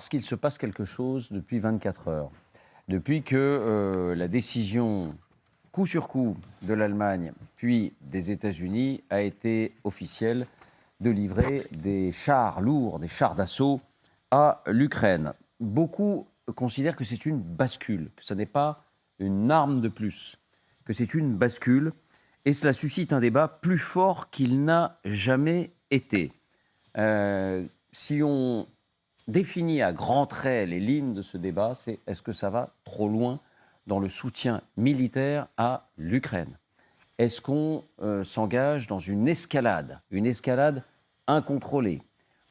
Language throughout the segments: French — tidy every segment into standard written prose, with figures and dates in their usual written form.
Parce qu'il se passe quelque chose depuis 24 heures. Depuis que la décision coup sur coup de l'Allemagne, puis des États-Unis, a été officielle de livrer des chars lourds, des chars d'assaut à l'Ukraine. Beaucoup considèrent que c'est une bascule, que ce n'est pas une arme de plus, que c'est une bascule, et cela suscite un débat plus fort qu'il n'a jamais été. Si on définit à grands traits les lignes de ce débat, c'est est-ce que ça va trop loin dans le soutien militaire à l'Ukraine? Est-ce qu'on s'engage dans une escalade incontrôlée?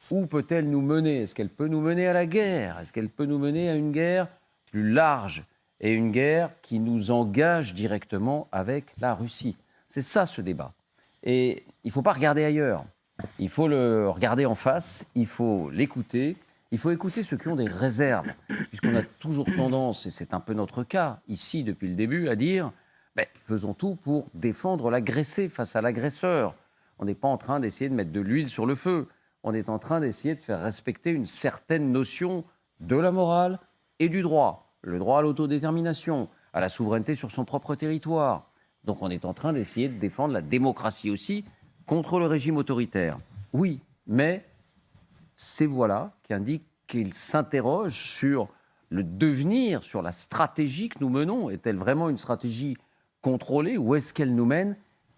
Où peut-elle nous mener? Est-ce qu'elle peut nous mener à la guerre? Est-ce qu'elle peut nous mener à une guerre plus large et une guerre qui nous engage directement avec la Russie? C'est ça ce débat. Et il ne faut pas regarder ailleurs. Il faut le regarder en face, il faut l'écouter. Il faut écouter ceux qui ont des réserves, puisqu'on a toujours tendance, et c'est un peu notre cas ici depuis le début, à dire faisons tout pour défendre l'agressé face à l'agresseur. On n'est pas en train d'essayer de mettre de l'huile sur le feu. On est en train d'essayer de faire respecter une certaine notion de la morale et du droit. Le droit à l'autodétermination, à la souveraineté sur son propre territoire. Donc on est en train d'essayer de défendre la démocratie aussi contre le régime autoritaire. Oui, mais ces voix-là qui indiquent qu'ils s'interrogent sur le devenir, sur la stratégie que nous menons. Est-elle vraiment une stratégie contrôlée? Où est-ce qu'elle nous mène?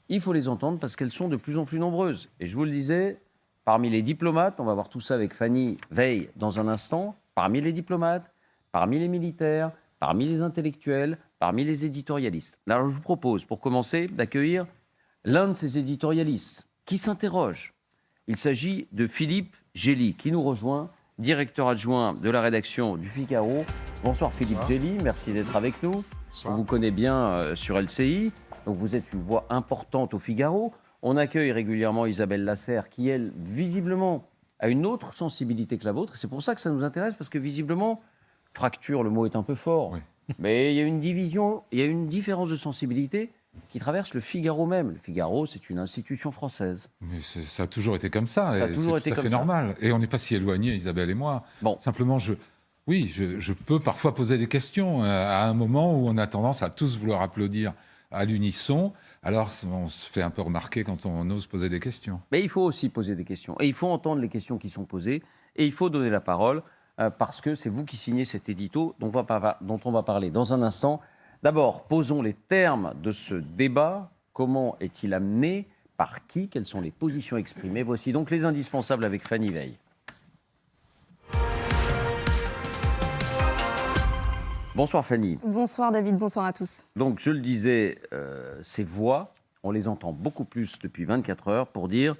Il faut les entendre parce qu'elles sont de plus en plus nombreuses. Et je vous le disais, parmi les diplomates, on va voir tout ça avec Fanny Veil dans un instant, parmi les diplomates, parmi les militaires, parmi les intellectuels, parmi les éditorialistes. Alors je vous propose, pour commencer, d'accueillir l'un de ces éditorialistes qui s'interroge. Il s'agit de Philippe Gély, qui nous rejoint, directeur adjoint de la rédaction du Figaro. Bonsoir Philippe Gély, merci d'être avec nous. Bonsoir. On vous connaît bien sur LCI, donc vous êtes une voix importante au Figaro. On accueille régulièrement Isabelle Lasserre, qui elle, visiblement, a une autre sensibilité que la vôtre. C'est pour ça que ça nous intéresse, parce que visiblement, fracture, le mot est un peu fort, oui. Mais il y a une division, il y a une différence de sensibilité qui traverse le Figaro même. Le Figaro, c'est une institution française. Mais ça a toujours été comme ça, ça a toujours été tout à fait normal. Et on n'est pas si éloignés, Isabelle et moi. Bon. Simplement, je peux parfois poser des questions à un moment où on a tendance à tous vouloir applaudir à l'unisson. Alors, on se fait un peu remarquer quand on ose poser des questions. Mais il faut aussi poser des questions. Et il faut entendre les questions qui sont posées. Et il faut donner la parole, parce que c'est vous qui signez cet édito dont on va parler dans un instant. D'abord, posons les termes de ce débat. Comment est-il amené? Par qui? Quelles sont les positions exprimées? Voici donc les indispensables avec Fanny Veil. Bonsoir Fanny. Bonsoir David, bonsoir à tous. Donc je le disais, ces voix, on les entend beaucoup plus depuis 24 heures pour dire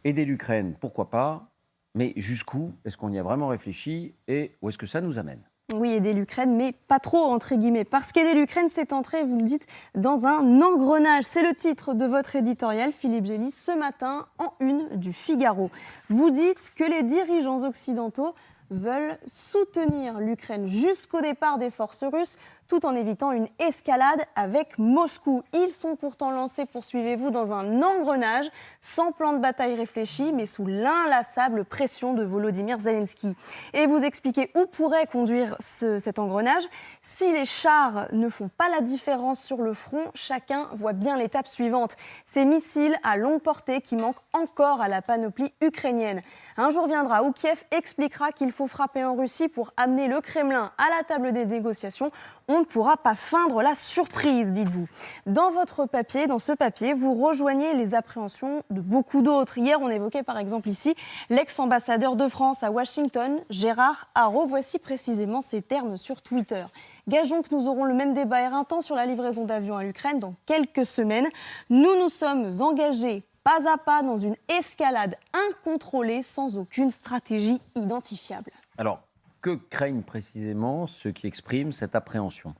aider l'Ukraine, pourquoi pas, mais jusqu'où? Est-ce qu'on y a vraiment réfléchi et où est-ce que ça nous amène? Oui, aider l'Ukraine, mais pas trop, entre guillemets. Parce qu'aider l'Ukraine, c'est entrer, vous le dites, dans un engrenage. C'est le titre de votre éditorial, Philippe Gély, ce matin, en une du Figaro. Vous dites que les dirigeants occidentaux veulent soutenir l'Ukraine jusqu'au départ des forces russes, tout en évitant une escalade avec Moscou. Ils sont pourtant lancés, poursuivez-vous, dans un engrenage, sans plan de bataille réfléchi, mais sous l'inlassable pression de Volodymyr Zelensky. Et vous expliquez où pourrait conduire cet engrenage. Si les chars ne font pas la différence sur le front, chacun voit bien l'étape suivante. Ces missiles à longue portée qui manquent encore à la panoplie ukrainienne. Un jour viendra où Kiev expliquera qu'il faut frapper en Russie pour amener le Kremlin à la table des négociations. On ne pourra pas feindre la surprise, dites-vous. Dans ce papier, vous rejoignez les appréhensions de beaucoup d'autres. Hier, on évoquait par exemple ici l'ex-ambassadeur de France à Washington, Gérard Haro. Voici précisément ces termes sur Twitter. Gageons que nous aurons le même débat éreintant sur la livraison d'avions à l'Ukraine dans quelques semaines. Nous nous sommes engagés pas à pas dans une escalade incontrôlée sans aucune stratégie identifiable. Alors, que craignent précisément ceux qui expriment cette appréhension?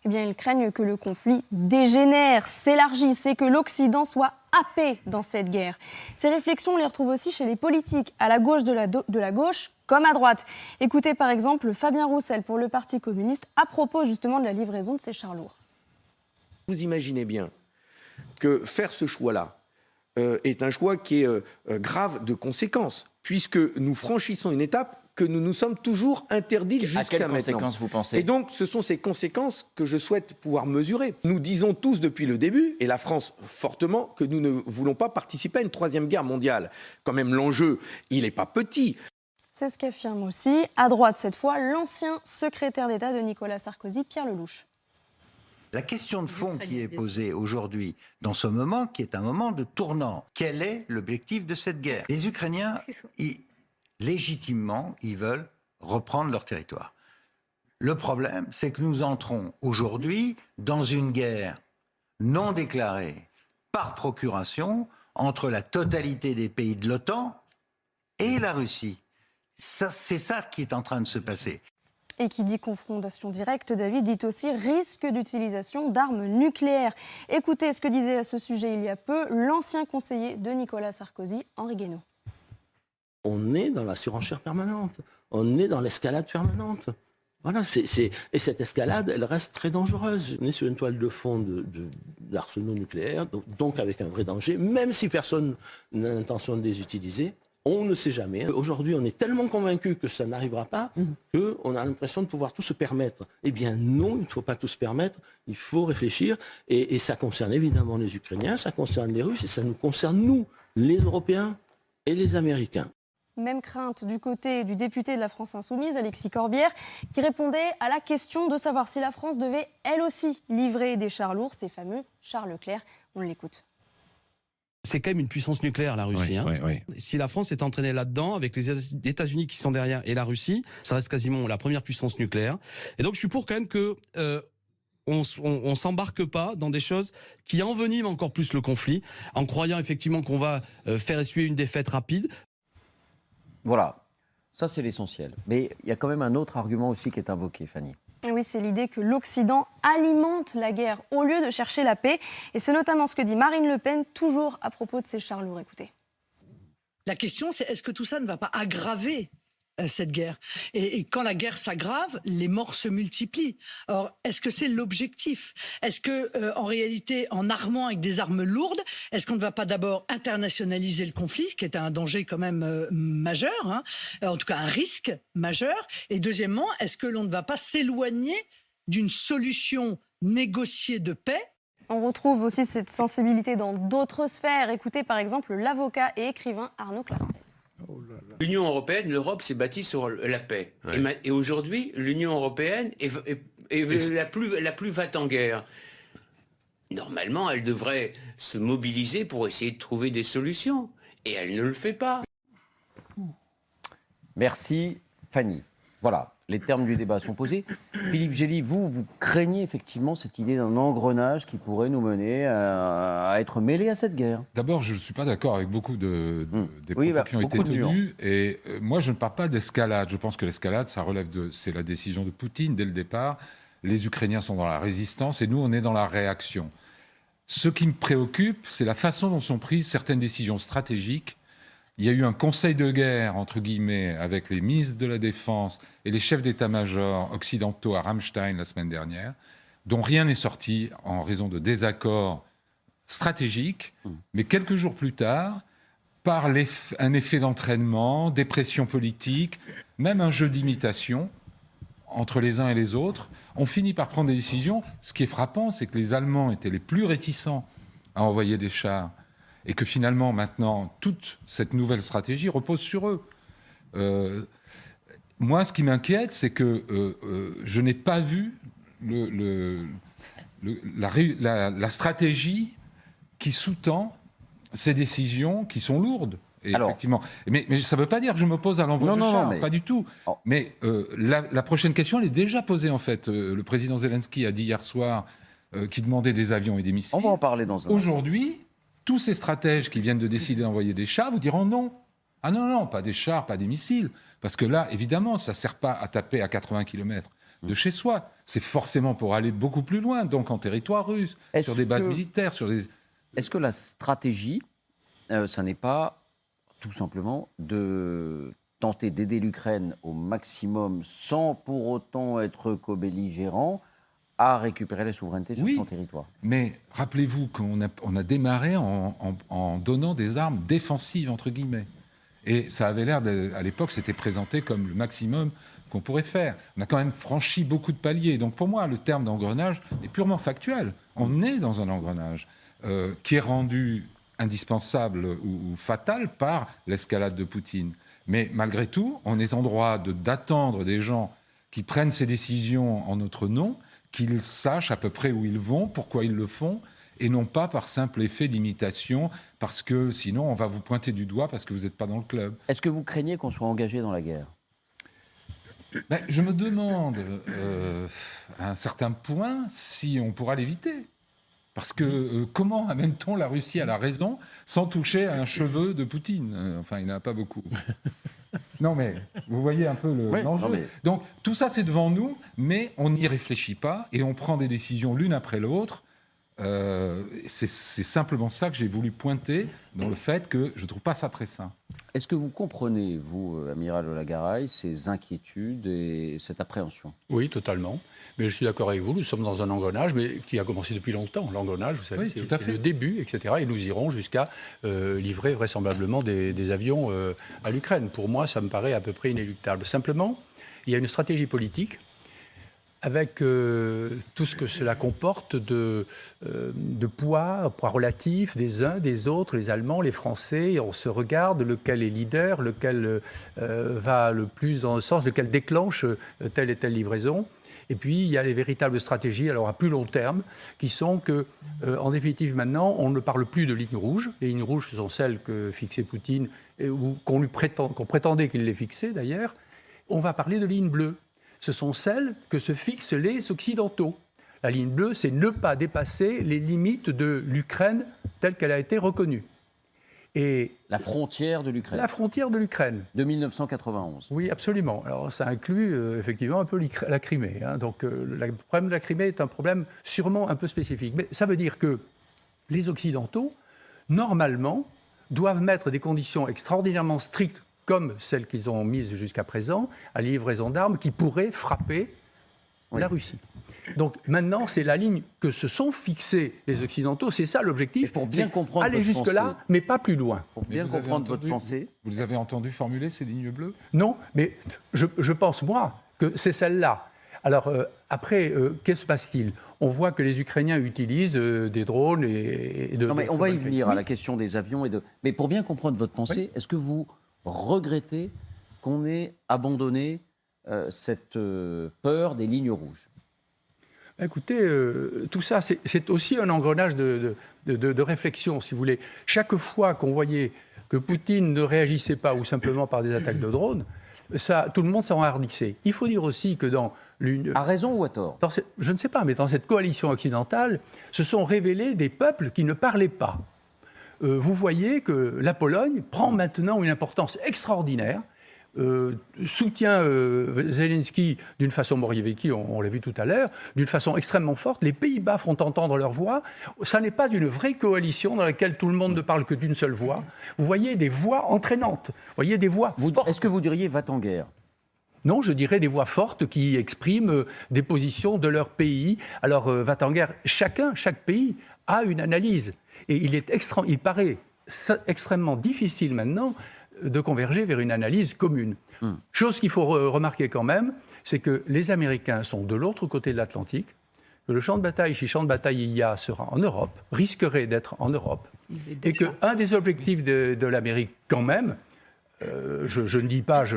Eh bien, ils craignent que le conflit dégénère, s'élargisse et que l'Occident soit happé dans cette guerre. Ces réflexions, on les retrouve aussi chez les politiques, à la gauche de la gauche comme à droite. Écoutez par exemple Fabien Roussel pour le Parti communiste à propos justement de la livraison de ces chars lourds. Vous imaginez bien que faire ce choix-là est un choix qui est grave de conséquences, puisque nous franchissons une étape que nous nous sommes toujours interdits À jusqu'à quelles maintenant. conséquences vous pensez? Et donc, ce sont ces conséquences que je souhaite pouvoir mesurer. Nous disons tous depuis le début, et la France fortement, que nous ne voulons pas participer à une troisième guerre mondiale. Quand même, l'enjeu, il n'est pas petit. C'est ce qu'affirme aussi, à droite cette fois, l'ancien secrétaire d'État de Nicolas Sarkozy, Pierre Lelouch. La question de fond qui est posée aujourd'hui, dans ce moment, qui est un moment de tournant, quel est l'objectif de cette guerre? Les Ukrainiens, légitimement, ils veulent reprendre leur territoire. Le problème, c'est que nous entrons aujourd'hui dans une guerre non déclarée par procuration entre la totalité des pays de l'OTAN et la Russie. C'est ça qui est en train de se passer. Et qui dit confrontation directe, David, dit aussi risque d'utilisation d'armes nucléaires. Écoutez ce que disait à ce sujet il y a peu l'ancien conseiller de Nicolas Sarkozy, Henri Guénaud. On est dans la surenchère permanente, on est dans l'escalade permanente. Voilà, et cette escalade, elle reste très dangereuse. On est sur une toile de fond d'arsenaux nucléaires, donc avec un vrai danger, même si personne n'a l'intention de les utiliser. On ne sait jamais. Aujourd'hui, on est tellement convaincus que ça n'arrivera pas qu'on a l'impression de pouvoir tout se permettre. Eh bien non, il ne faut pas tout se permettre, il faut réfléchir. Et ça concerne évidemment les Ukrainiens, ça concerne les Russes et ça nous concerne nous, les Européens et les Américains. Même crainte du côté du député de la France Insoumise, Alexis Corbière, qui répondait à la question de savoir si la France devait, elle aussi, livrer des chars lourds, ces fameux chars Leclerc. On l'écoute. C'est quand même une puissance nucléaire, la Russie. Oui. Si la France est entraînée là-dedans, avec les États-Unis qui sont derrière et la Russie, ça reste quasiment la première puissance nucléaire. Et donc je suis pour quand même que on s'embarque pas dans des choses qui enveniment encore plus le conflit, en croyant effectivement qu'on va faire essuyer une défaite rapide. Voilà, ça c'est l'essentiel. Mais il y a quand même un autre argument aussi qui est invoqué, Fanny. Oui, c'est l'idée que l'Occident alimente la guerre au lieu de chercher la paix. Et c'est notamment ce que dit Marine Le Pen, toujours à propos de ces chars lourds. Écoutez. La question, c'est est-ce que tout ça ne va pas aggraver cette guerre et quand la guerre s'aggrave, les morts se multiplient. Or, est-ce que c'est l'objectif? Est-ce que, en réalité, en armant avec des armes lourdes, est-ce qu'on ne va pas d'abord internationaliser le conflit, qui est un danger quand même majeur, hein, en tout cas un risque majeur? Et deuxièmement, est-ce que l'on ne va pas s'éloigner d'une solution négociée de paix? On retrouve aussi cette sensibilité dans d'autres sphères. Écoutez par exemple l'avocat et écrivain Arnaud Klarsfeld. L'Union européenne, l'Europe s'est bâtie sur la paix. Ouais. Et aujourd'hui, l'Union européenne est la plus va-t-en guerre. Normalement, elle devrait se mobiliser pour essayer de trouver des solutions. Et elle ne le fait pas. Merci, Fanny. Voilà, les termes du débat sont posés. Philippe Gély, vous craignez effectivement cette idée d'un engrenage qui pourrait nous mener à être mêlés à cette guerre? D'abord, je ne suis pas d'accord avec beaucoup des Oui, propos qui ont été beaucoup de tenus. Et moi, je ne parle pas d'escalade. Je pense que l'escalade, ça relève c'est la décision de Poutine dès le départ. Les Ukrainiens sont dans la résistance et nous, on est dans la réaction. Ce qui me préoccupe, c'est la façon dont sont prises certaines décisions stratégiques. Il y a eu un conseil de guerre, entre guillemets, avec les ministres de la Défense et les chefs d'état-major occidentaux à Ramstein la semaine dernière, dont rien n'est sorti en raison de désaccords stratégiques. Mais quelques jours plus tard, par un effet d'entraînement, des pressions politiques, même un jeu d'imitation entre les uns et les autres, on finit par prendre des décisions. Ce qui est frappant, c'est que les Allemands étaient les plus réticents à envoyer des chars. Et que finalement, maintenant, toute cette nouvelle stratégie repose sur eux. Moi, ce qui m'inquiète, c'est que je n'ai pas vu la stratégie qui sous-tend ces décisions qui sont lourdes. Et alors, effectivement. Mais ça ne veut pas dire que je m'oppose à l'envoi de chars, pas du tout. Oh. Mais la prochaine question, elle est déjà posée, en fait. Le président Zelensky a dit hier soir qu'il demandait des avions et des missiles. On va en parler dans un Aujourd'hui, tous ces stratèges qui viennent de décider d'envoyer des chars vous diront non. Ah non, pas des chars, pas des missiles. Parce que là, évidemment, ça ne sert pas à taper à 80 km de chez soi. C'est forcément pour aller beaucoup plus loin, donc en territoire russe, sur des bases militaires. Est-ce que la stratégie, ça n'est pas tout simplement de tenter d'aider l'Ukraine au maximum sans pour autant être co-belligérant à récupérer la souveraineté sur son territoire? Mais rappelez-vous qu'on a démarré en donnant des armes défensives, entre guillemets. Et ça avait l'air, à l'époque, c'était présenté comme le maximum qu'on pourrait faire. On a quand même franchi beaucoup de paliers. Donc pour moi, le terme d'engrenage est purement factuel. On est dans un engrenage qui est rendu indispensable ou fatal par l'escalade de Poutine. Mais malgré tout, on est en droit d'attendre des gens qui prennent ces décisions en notre nom, qu'ils sachent à peu près où ils vont, pourquoi ils le font, et non pas par simple effet d'imitation, parce que sinon on va vous pointer du doigt parce que vous n'êtes pas dans le club. Est-ce que vous craignez qu'on soit engagé dans la guerre ? Ben, je me demande à un certain point si on pourra l'éviter. Parce que comment amène-t-on la Russie à la raison sans toucher à un cheveu de Poutine ? Enfin, il n'en a pas beaucoup. Non, mais vous voyez un peu l'enjeu. Mais... Donc, tout ça, c'est devant nous, mais on n'y réfléchit pas et on prend des décisions l'une après l'autre. C'est simplement ça que j'ai voulu pointer dans le fait que je ne trouve pas ça très sain. Est-ce que vous comprenez, vous, amiral Olagaray, ces inquiétudes et cette appréhension ? Oui, totalement. Mais je suis d'accord avec vous, nous sommes dans un engrenage, mais qui a commencé depuis longtemps. L'engrenage, vous savez, Oui, c'est le début, etc. Et nous irons jusqu'à livrer vraisemblablement des avions à l'Ukraine. Pour moi, ça me paraît à peu près inéluctable. Simplement, il y a une stratégie politique avec tout ce que cela comporte de poids relatif des uns, des autres, les Allemands, les Français. Et on se regarde lequel est leader, lequel va le plus dans le sens, lequel déclenche telle et telle livraison. Et puis, il y a les véritables stratégies, alors à plus long terme, qui sont que, en définitive, maintenant, on ne parle plus de lignes rouges. Les lignes rouges, ce sont celles que fixait Poutine, ou qu'on prétendait qu'il les fixait, d'ailleurs. On va parler de lignes bleues. Ce sont celles que se fixent les Occidentaux. La ligne bleue, c'est ne pas dépasser les limites de l'Ukraine telle qu'elle a été reconnue. Et la frontière de l'Ukraine. La frontière de l'Ukraine. De 1991. Oui, absolument. Alors, ça inclut effectivement un peu la Crimée. Hein. Donc, le problème de la Crimée est un problème sûrement un peu spécifique. Mais ça veut dire que les Occidentaux, normalement, doivent mettre des conditions extraordinairement strictes, comme celles qu'ils ont mises jusqu'à présent, à la livraison d'armes qui pourraient frapper la Russie. Donc maintenant, c'est la ligne que se sont fixés les Occidentaux. C'est ça l'objectif. Pour bien comprendre aller jusque-là, mais pas plus loin. Pour bien comprendre votre pensée. Vous les avez entendu formuler, ces lignes bleues ? Non, mais je pense, moi, que c'est celle-là. Alors, après, qu'est-ce qui se passe-t-il ? On voit que les Ukrainiens utilisent des drones et de... Non, mais on va y venir à la question des avions. Mais pour bien comprendre votre pensée, est-ce que vous regrettez qu'on ait abandonné cette peur des lignes rouges ? Écoutez, tout ça, c'est aussi un engrenage de réflexion, si vous voulez. Chaque fois qu'on voyait que Poutine ne réagissait pas, ou simplement par des attaques de drones, tout le monde s'enhardissait. Il faut dire aussi que dans l'Union... À raison ou à tort ? Je ne sais pas, mais dans cette coalition occidentale, se sont révélés des peuples qui ne parlaient pas. Vous voyez que la Pologne prend maintenant une importance extraordinaire, soutient Zelensky d'une façon, Morawiecki, on l'a vu tout à l'heure, d'une façon extrêmement forte. Les Pays-Bas font entendre leur voix. Ça n'est pas une vraie coalition dans laquelle tout le monde ne parle que d'une seule voix. Vous voyez des voix entraînantes, vous voyez des voix fortes. Est-ce que vous diriez va-t-en guerre ? Non, je dirais des voix fortes qui expriment des positions de leur pays. Alors, va-t-en guerre, chaque pays a une analyse. Et il paraît extrêmement difficile maintenant de converger vers une analyse commune. Chose qu'il faut remarquer quand même, c'est que les Américains sont de l'autre côté de l'Atlantique, que le champ de bataille, si champ de bataille il y a, sera en Europe, risquerait d'être en Europe, et qu'un des objectifs de l'Amérique quand même, je ne dis pas, je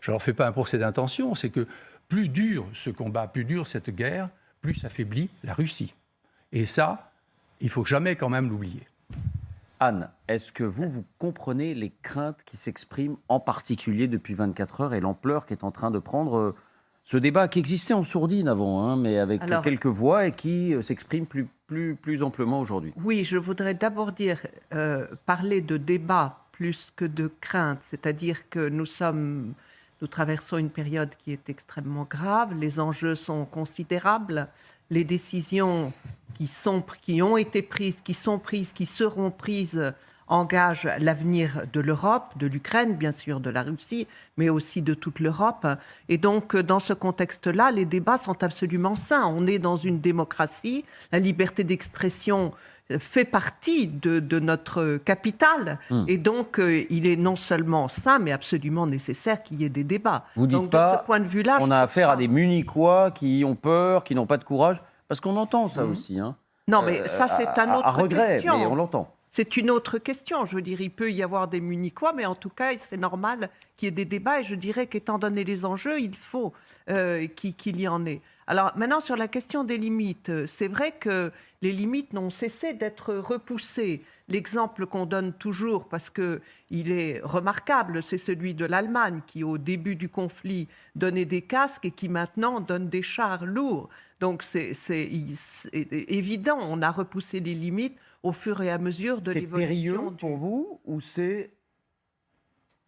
leur fais pas un procès d'intention, c'est que plus dur ce combat, plus dure cette guerre, plus affaiblit la Russie. Et ça, il ne faut jamais quand même l'oublier. Anne, est-ce que vous comprenez les craintes qui s'expriment en particulier depuis 24 heures et l'ampleur qu'est en train de prendre ce débat qui existait en sourdine avant, hein, mais avec quelques voix et qui s'exprime plus amplement aujourd'hui? Oui, je voudrais d'abord parler de débat plus que de crainte, c'est-à-dire que nous traversons une période qui est extrêmement grave, les enjeux sont considérables, les décisions qui ont été prises, qui sont prises, qui seront prises engage l'avenir de l'Europe, de l'Ukraine, bien sûr, de la Russie, mais aussi de toute l'Europe. Et donc, dans ce contexte-là, les débats sont absolument sains. On est dans une démocratie, la liberté d'expression fait partie de notre capital. Et donc, il est non seulement sain, mais absolument nécessaire qu'il y ait des débats. Vous dites donc, pas, de ce point de vue-là, on a affaire à des Munichois qui ont peur, qui n'ont pas de courage, parce qu'on entend ça aussi. Hein. Non, mais ça, c'est un autre à regret, question. mais on l'entend. C'est une autre question. Je veux dire, il peut y avoir des Munichois, mais en tout cas, c'est normal qu'il y ait des débats. Et je dirais qu'étant donné les enjeux, il faut qu'il y en ait. Alors maintenant, sur la question des limites, c'est vrai que les limites n'ont cessé d'être repoussées. L'exemple qu'on donne toujours, parce qu'il est remarquable, c'est celui de l'Allemagne qui, au début du conflit, donnait des casques et qui maintenant donne des chars lourds. Donc c'est évident, on a repoussé les limites au fur et à mesure de l'évolution. C'est périlleux pour vous ou c'est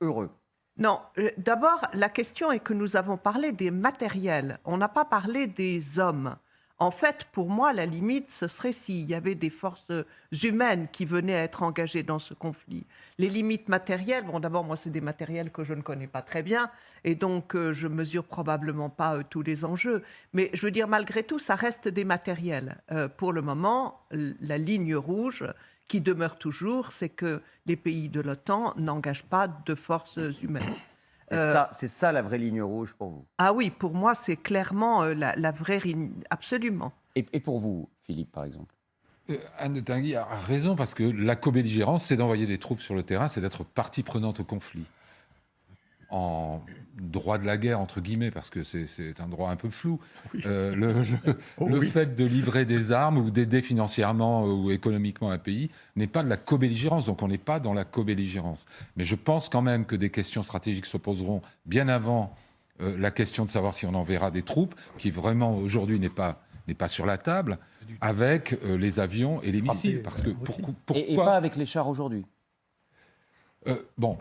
heureux? Non, d'abord, la question est que nous avons parlé des matériels. On n'a pas parlé des hommes. En fait, pour moi, la limite, ce serait s'il y avait des forces humaines qui venaient à être engagées dans ce conflit. Les limites matérielles, bon, d'abord, moi, c'est des matériels que je ne connais pas très bien, et donc je mesure probablement pas tous les enjeux. Mais je veux dire, malgré tout, ça reste des matériels. Pour le moment, la ligne rouge qui demeure toujours, c'est que les pays de l'OTAN n'engagent pas de forces humaines. C'est ça la vraie ligne rouge pour vous? Ah oui, pour moi, c'est clairement la vraie ligne, absolument. Et pour vous, Philippe, par exemple? Anne de Tinguy a raison, parce que la co-belligérance, c'est d'envoyer des troupes sur le terrain, c'est d'être partie prenante au conflit. En droit de la guerre, entre guillemets, parce que c'est un droit un peu flou, le fait de livrer des armes ou d'aider financièrement ou économiquement un pays n'est pas de la co-belligérance, donc on n'est pas dans la co-belligérance. Mais je pense quand même que des questions stratégiques se poseront bien avant la question de savoir si on enverra des troupes, qui vraiment aujourd'hui n'est pas sur la table, avec les avions et les missiles. Parce que pourquoi... Et pas avec les chars aujourd'hui? Bon...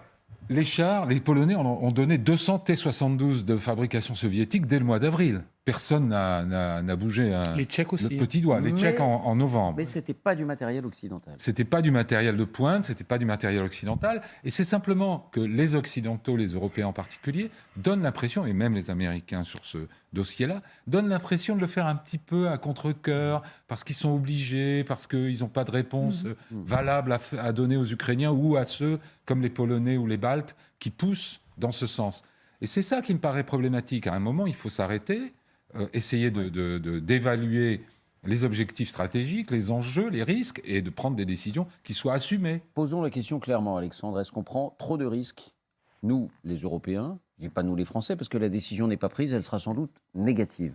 Les chars, les Polonais ont donné 200 T-72 de fabrication soviétique dès le mois d'avril. Personne n'a bougé les Tchèques aussi. le petit doigt. Les Tchèques en novembre. Mais ce n'était pas du matériel occidental. Ce n'était pas du matériel de pointe, ce n'était pas du matériel occidental. Et c'est simplement que les Occidentaux, les Européens en particulier, donnent l'impression, et même les Américains sur ce dossier-là, donnent l'impression de le faire un petit peu à contre-cœur, parce qu'ils sont obligés, parce qu'ils n'ont pas de réponse valable à donner aux Ukrainiens ou à ceux, comme les Polonais ou les Baltes, qui poussent dans ce sens. Et c'est ça qui me paraît problématique. À un moment, il faut s'arrêter, essayer d'évaluer les objectifs stratégiques, les enjeux, les risques, et de prendre des décisions qui soient assumées. Posons la question clairement, Alexandre. Est-ce qu'on prend trop de risques, nous, les Européens, je ne dis pas nous, les Français, parce que la décision n'est pas prise, elle sera sans doute négative.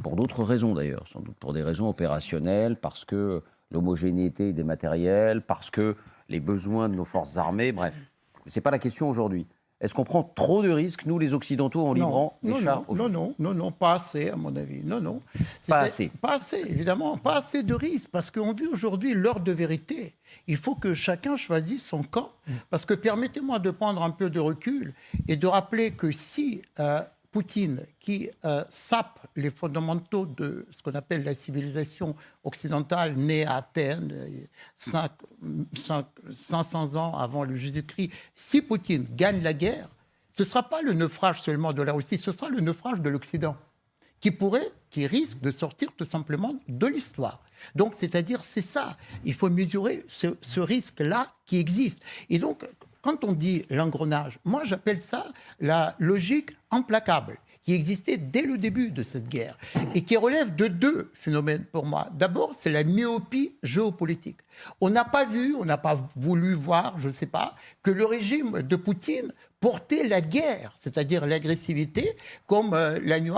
Pour d'autres raisons, d'ailleurs. Sans doute pour des raisons opérationnelles, parce que l'homogénéité des matériels, parce que les besoins de nos forces armées, bref. Ce n'est pas la question aujourd'hui. Est-ce qu'on prend trop de risques, nous, les Occidentaux, en livrant des chars? Non, pas assez, à mon avis. Non. Pas assez. Pas assez, évidemment. Pas assez de risques, parce qu'on vit aujourd'hui l'heure de vérité. Il faut que chacun choisisse son camp. Parce que permettez-moi de prendre un peu de recul et de rappeler que si Poutine, qui sape les fondamentaux de ce qu'on appelle la civilisation occidentale née à Athènes, 500 ans avant le Jésus-Christ, si Poutine gagne la guerre, ce ne sera pas le naufrage seulement de la Russie, ce sera le naufrage de l'Occident, qui risque de sortir tout simplement de l'histoire. Donc, c'est-à-dire, c'est ça. Il faut mesurer ce risque-là qui existe. Et donc, quand on dit l'engrenage, moi j'appelle ça la logique implacable qui existait dès le début de cette guerre et qui relève de deux phénomènes pour moi. D'abord, c'est la myopie géopolitique. On n'a pas vu, on n'a pas voulu voir, je ne sais pas, que le régime de Poutine portait la guerre, c'est-à-dire l'agressivité, comme la nuée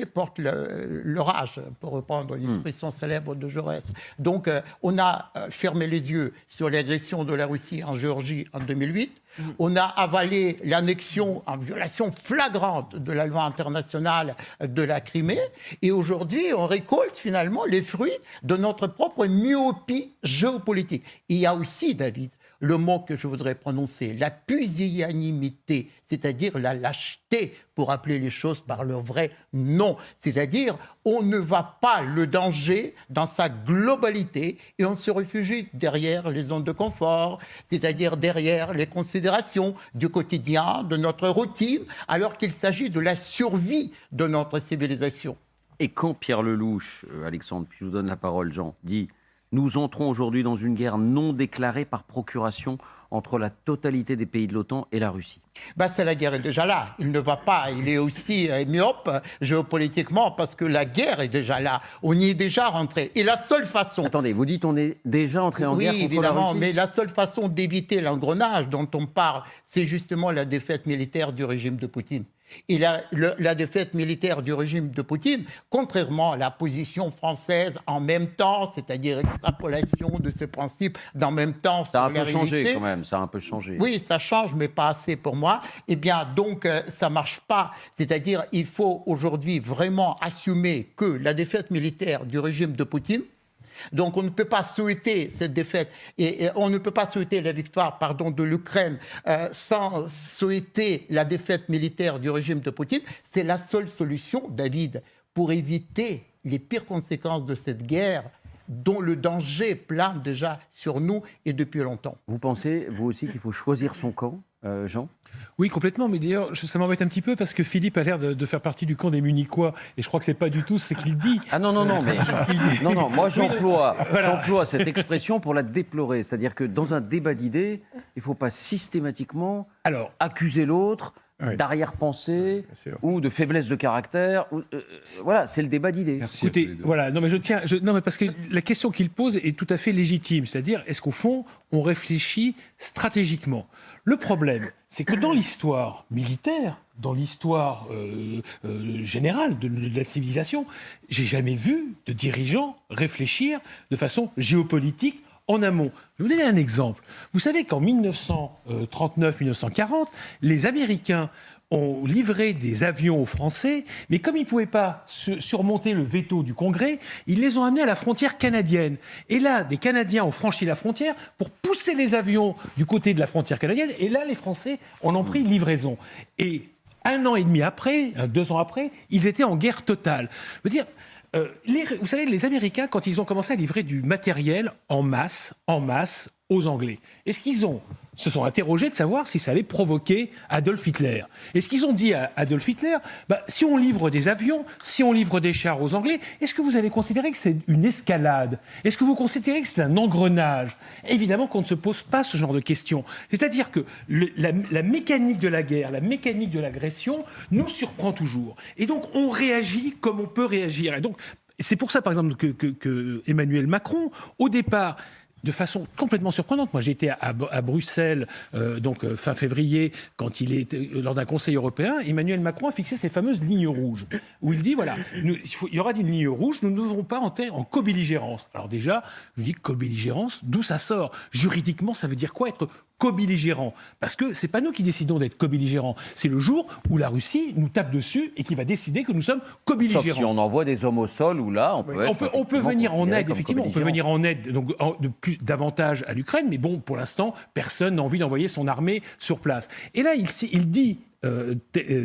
porte l'orage, pour reprendre une expression célèbre de Jaurès. Donc, on a fermé les yeux sur l'agression de la Russie en Géorgie en 2008. On a avalé l'annexion en violation flagrante de la loi internationale de la Crimée. Et aujourd'hui, on récolte finalement les fruits de notre propre myopie géopolitique. Il y a aussi, David, le mot que je voudrais prononcer, la pusillanimité, c'est-à-dire la lâcheté pour appeler les choses par leur vrai nom. C'est-à-dire, on ne va pas le danger dans sa globalité et on se réfugie derrière les zones de confort, c'est-à-dire derrière les considérations du quotidien, de notre routine, alors qu'il s'agit de la survie de notre civilisation. Et quand Pierre Lelouch, Alexandre, puis je vous donne la parole, Jean, dit « Nous entrons aujourd'hui dans une guerre non déclarée par procuration entre la totalité des pays de l'OTAN et la Russie ». C'est la guerre est déjà là. Il ne va pas. Il est aussi myope géopolitiquement parce que la guerre est déjà là. On y est déjà rentré. Et la seule façon... Attendez, vous dites on est déjà entré en guerre contre évidemment, la Russie. Mais la seule façon d'éviter l'engrenage dont on parle, c'est justement la défaite militaire du régime de Poutine. Et la défaite militaire du régime de Poutine, contrairement à la position française en même temps, c'est-à-dire extrapolation de ce principe d'en même temps sur ça a un la peu changé réalité. quand même, ça a un peu changé. Oui, ça change, mais pas assez pour moi. Eh bien, donc, ça marche pas. C'est-à-dire, il faut aujourd'hui vraiment assumer que la défaite militaire du régime de Poutine, donc on ne peut pas souhaiter cette défaite et on ne peut pas souhaiter la victoire de l'Ukraine sans souhaiter la défaite militaire du régime de Poutine. C'est la seule solution, David, pour éviter les pires conséquences de cette guerre dont le danger plane déjà sur nous et depuis longtemps. Vous pensez, vous aussi, qu'il faut choisir son camp, Jean ? Oui, complètement. Mais d'ailleurs, ça m'embête un petit peu parce que Philippe a l'air de faire partie du camp des Munichois. Et je crois que ce n'est pas du tout ce qu'il dit. Ah non, mais moi j'emploie cette expression pour la déplorer. C'est-à-dire que dans un débat d'idées, il ne faut pas systématiquement accuser l'autre d'arrière-pensée ou de faiblesse de caractère. Voilà, c'est le débat d'idées. Écoutez, voilà, non mais parce que la question qu'il pose est tout à fait légitime. C'est-à-dire, est-ce qu'au fond, on réfléchit stratégiquement ? Le problème, c'est que dans l'histoire militaire, dans l'histoire générale de la civilisation, j'ai jamais vu de dirigeants réfléchir de façon géopolitique en amont. Je vais vous donner un exemple. Vous savez qu'en 1939-1940, les Américains ont livré des avions aux Français, mais comme ils ne pouvaient pas surmonter le veto du Congrès, ils les ont amenés à la frontière canadienne. Et là, des Canadiens ont franchi la frontière pour pousser les avions du côté de la frontière canadienne, et là, les Français en ont pris livraison. Et 1 an et demi après, 2 ans après, ils étaient en guerre totale. Je veux dire, vous savez, les Américains, quand ils ont commencé à livrer du matériel en masse aux Anglais, est-ce qu'ils se sont interrogés de savoir si ça allait provoquer Adolf Hitler? Est-ce qu'ils ont dit à Adolf Hitler, si on livre des avions, si on livre des chars aux Anglais, est-ce que vous avez considéré que c'est une escalade? Est-ce que vous considérez que c'est un engrenage? Évidemment qu'on ne se pose pas ce genre de questions. C'est-à-dire que la mécanique de la guerre, la mécanique de l'agression nous surprend toujours. Et donc on réagit comme on peut réagir. Et donc c'est pour ça, par exemple, que Emmanuel Macron, au départ, de façon complètement surprenante. Moi, j'étais à Bruxelles, fin février, quand il était lors d'un Conseil européen. Emmanuel Macron a fixé ces fameuses lignes rouges, où il dit, voilà, il y aura une ligne rouge, nous ne devrons pas entrer en co-belligérance. Alors déjà, je dis co-belligérance, d'où ça sort? Juridiquement, ça veut dire quoi être co-belligérant? Parce que c'est pas nous qui décidons d'être co-belligérants. C'est le jour où la Russie nous tape dessus et qui va décider que nous sommes co-belligérants. Sauf si on envoie des hommes au sol, où là, on peut venir en aide, effectivement. On peut venir en aide davantage à l'Ukraine, mais bon, pour l'instant, personne n'a envie d'envoyer son armée sur place. Et là, il dit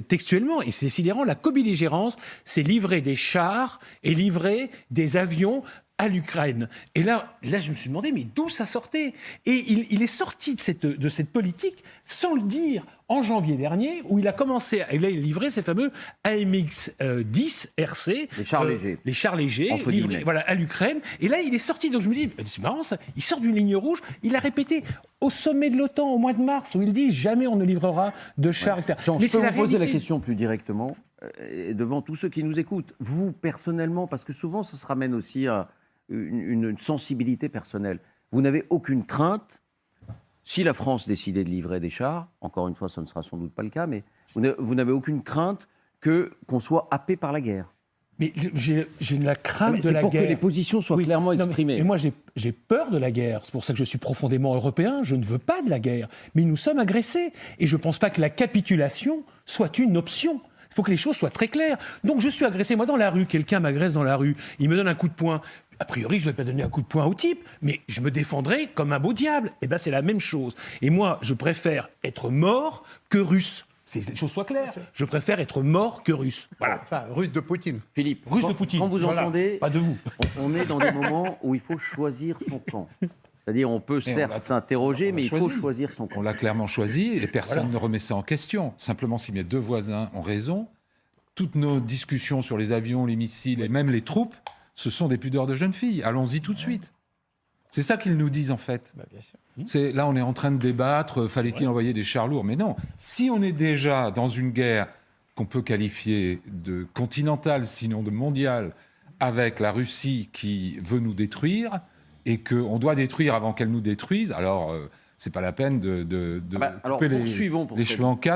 textuellement, et c'est sidérant, la co-belligérance, c'est livrer des chars et livrer des avions à l'Ukraine. Et là, je me suis demandé, mais d'où ça sortait? Et il est sorti de cette politique sans le dire en janvier dernier, où il a commencé à livrer ces fameux AMX-10 RC, les chars légers, livrés, à l'Ukraine. Et là, il est sorti. Donc je me dis, c'est marrant ça. Il sort d'une ligne rouge. Il a répété au sommet de l'OTAN au mois de mars, où il dit jamais on ne livrera de chars, etc. Jean, je peux vous poser la question plus directement devant tous ceux qui nous écoutent. Vous personnellement, parce que souvent ça se ramène aussi à une sensibilité personnelle. Vous n'avez aucune crainte, si la France décidait de livrer des chars, encore une fois, ce ne sera sans doute pas le cas, mais vous n'avez aucune crainte qu'on soit happé par la guerre? Mais j'ai la crainte de la guerre. C'est pour que les positions soient clairement exprimées. Mais moi, j'ai peur de la guerre. C'est pour ça que je suis profondément européen. Je ne veux pas de la guerre. Mais nous sommes agressés. Et je ne pense pas que la capitulation soit une option. Il faut que les choses soient très claires. Donc je suis agressé. Moi, dans la rue, quelqu'un m'agresse dans la rue. Il me donne un coup de poing. A priori, je ne vais pas donner un coup de poing au type, mais je me défendrai comme un beau diable. Eh bien, c'est la même chose. Et moi, je préfère être mort que russe. Que les choses soient claires. Je préfère être mort que russe. Voilà. Enfin, russe de Poutine. Philippe, Russe de Poutine. quand vous Voilà. entendez, Pas de vous. on est dans des moments où il faut choisir son camp. C'est-à-dire, on peut Et on certes l'a- s'interroger, on l'a mais il faut choisi. choisir son On camp. l'a clairement choisi et personne Voilà. ne remet ça en question. Simplement, si mes deux voisins ont raison, toutes nos discussions sur les avions, les missiles et même les troupes, ce sont des pudeurs de jeunes filles. Allons-y tout de suite. C'est ça qu'ils nous disent en fait. Bien sûr. Là, on est en train de débattre, fallait-il envoyer des chars lourds? Mais non, si on est déjà dans une guerre qu'on peut qualifier de continentale, sinon de mondiale, avec la Russie qui veut nous détruire, et qu'on doit détruire avant qu'elle nous détruise, alors c'est pas la peine de alors, couper poursuivons pour les cette- cheveux en quatre.